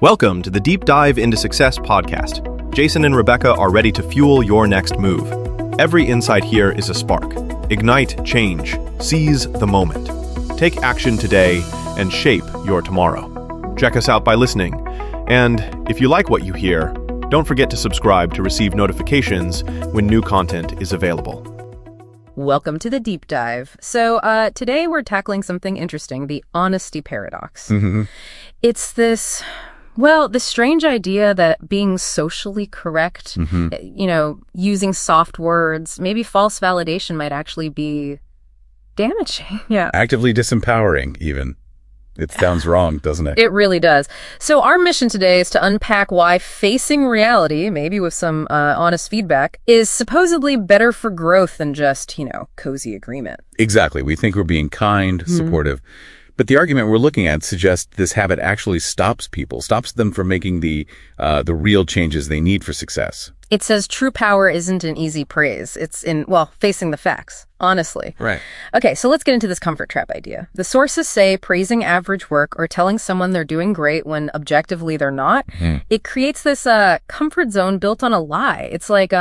Welcome to the Deep Dive into Success podcast. Jason and Rebecca are ready to fuel your next move. Every insight here is a spark. Ignite change. Seize the moment. Take action today and shape your tomorrow. Check us out by listening. And if you like what you hear, don't forget to subscribe to receive notifications when new content is available. Welcome to the Deep Dive. So today we're tackling something interesting, the honesty paradox. It's this strange idea that being socially correct, using soft words, maybe false validation might actually be damaging. Yeah. Actively disempowering, even. It sounds wrong, doesn't it? It really does. So our mission today is to unpack why facing reality, maybe with some honest feedback, is supposedly better for growth than just, cozy agreement. Exactly. We think we're being kind, supportive. But the argument we're looking at suggests this habit actually stops them from making the real changes they need for success. It says true power isn't an easy praise. It's in, facing the facts, honestly. Right. Okay, so let's get into this comfort trap idea. The sources say praising average work or telling someone they're doing great when objectively they're not, it creates this comfort zone built on a lie. It's like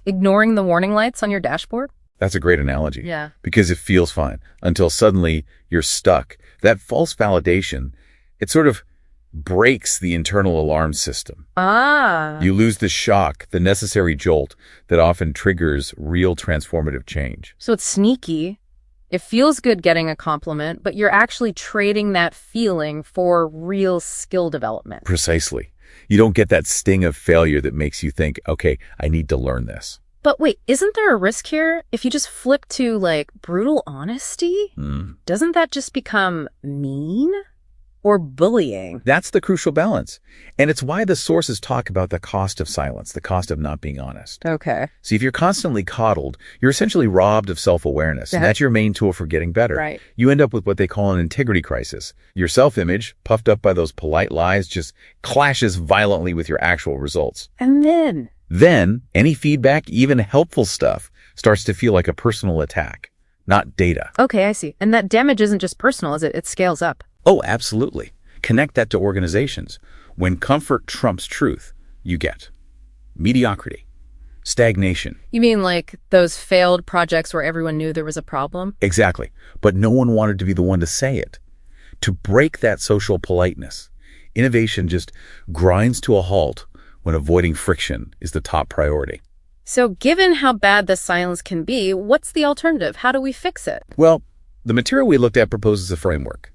ignoring the warning lights on your dashboard. That's a great analogy. Yeah. Because it feels fine until suddenly you're stuck. That false validation, it sort of breaks the internal alarm system. You lose the shock, the necessary jolt that often triggers real transformative change. So it's sneaky. It feels good getting a compliment, but you're actually trading that feeling for real skill development. Precisely. You don't get that sting of failure that makes you think, okay, I need to learn this. But wait, isn't there a risk here? If you just flip to, brutal honesty, doesn't that just become mean or bullying? That's the crucial balance. And it's why the sources talk about the cost of silence, the cost of not being honest. Okay. See, if you're constantly coddled, you're essentially robbed of self-awareness, and that's your main tool for getting better. Right. You end up with what they call an integrity crisis. Your self-image, puffed up by those polite lies, just clashes violently with your actual results. And then, any feedback, even helpful stuff, starts to feel like a personal attack, not data. Okay, I see. And that damage isn't just personal, is it? It scales up. Oh, absolutely. Connect that to organizations. When comfort trumps truth, you get mediocrity, stagnation. You mean like those failed projects where everyone knew there was a problem? Exactly. But no one wanted to be the one to say it. To break that social politeness, innovation just grinds to a halt when avoiding friction is the top priority. So given how bad the silence can be, what's the alternative? How do we fix it? Well, the material we looked at proposes a framework.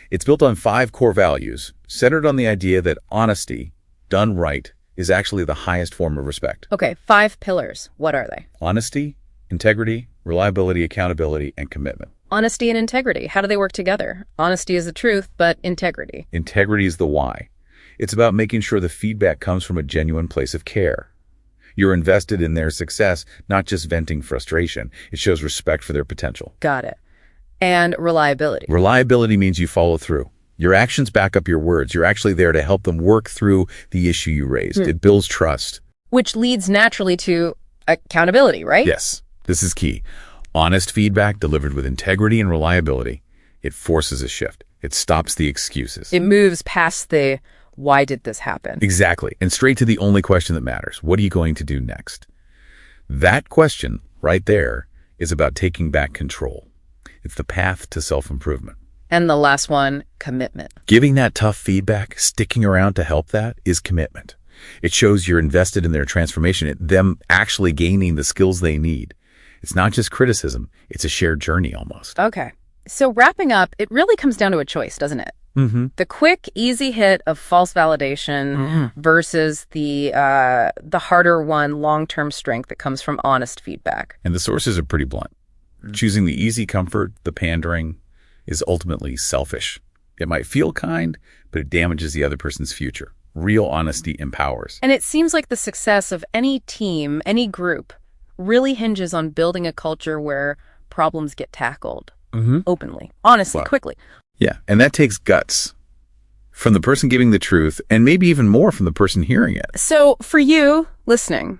It's built on 5 core values, centered on the idea that honesty, done right, is actually the highest form of respect. Okay, 5 pillars. What are they? Honesty, integrity, reliability, accountability, and commitment. Honesty and integrity. How do they work together? Honesty is the truth, but integrity. Integrity is the why. It's about making sure the feedback comes from a genuine place of care. You're invested in their success, not just venting frustration. It shows respect for their potential. Got it. And reliability. Reliability means you follow through. Your actions back up your words. You're actually there to help them work through the issue you raised. It builds trust. Which leads naturally to accountability, right? Yes, this is key. Honest feedback delivered with integrity and reliability. It forces a shift. It stops the excuses. It moves past the why did this happen? Exactly. And straight to the only question that matters. What are you going to do next? That question right there is about taking back control. It's the path to self-improvement. And the last one, commitment. Giving that tough feedback, sticking around to help that, is commitment. It shows you're invested in their transformation, them actually gaining the skills they need. It's not just criticism. It's a shared journey almost. Okay. So wrapping up, it really comes down to a choice, doesn't it? The quick, easy hit of false validation versus the harder one, long-term strength that comes from honest feedback. And the sources are pretty blunt. Choosing the easy comfort, the pandering, is ultimately selfish. It might feel kind, but it damages the other person's future. Real honesty empowers. And it seems like the success of any team, any group, really hinges on building a culture where problems get tackled openly, honestly, quickly. Yeah, and that takes guts from the person giving the truth, and maybe even more from the person hearing it. So for you listening,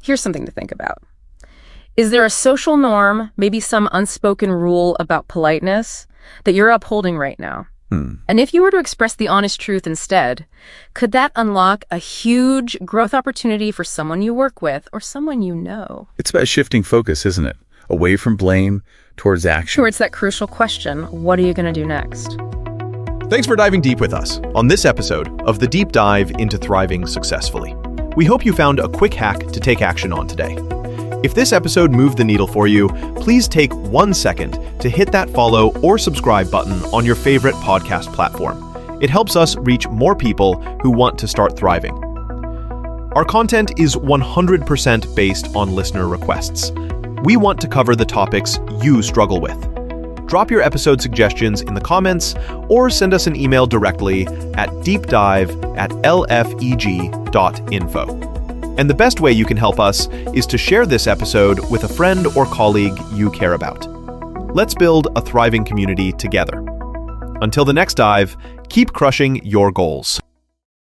here's something to think about. Is there a social norm, maybe some unspoken rule about politeness that you're upholding right now? And if you were to express the honest truth instead, could that unlock a huge growth opportunity for someone you work with or someone you know? It's about shifting focus, isn't it? Away from blame towards action. Sure, it's that crucial question, what are you going to do next? Thanks for diving deep with us on this episode of the Deep Dive into Thriving Successfully. We hope you found a quick hack to take action on today. If this episode moved the needle for you, please take 1 second to hit that follow or subscribe button on your favorite podcast platform. It helps us reach more people who want to start thriving. Our content is 100% based on listener requests. We want to cover the topics you struggle with. Drop your episode suggestions in the comments or send us an email directly at deepdive@lfeg.info. And the best way you can help us is to share this episode with a friend or colleague you care about. Let's build a thriving community together. Until the next dive, keep crushing your goals.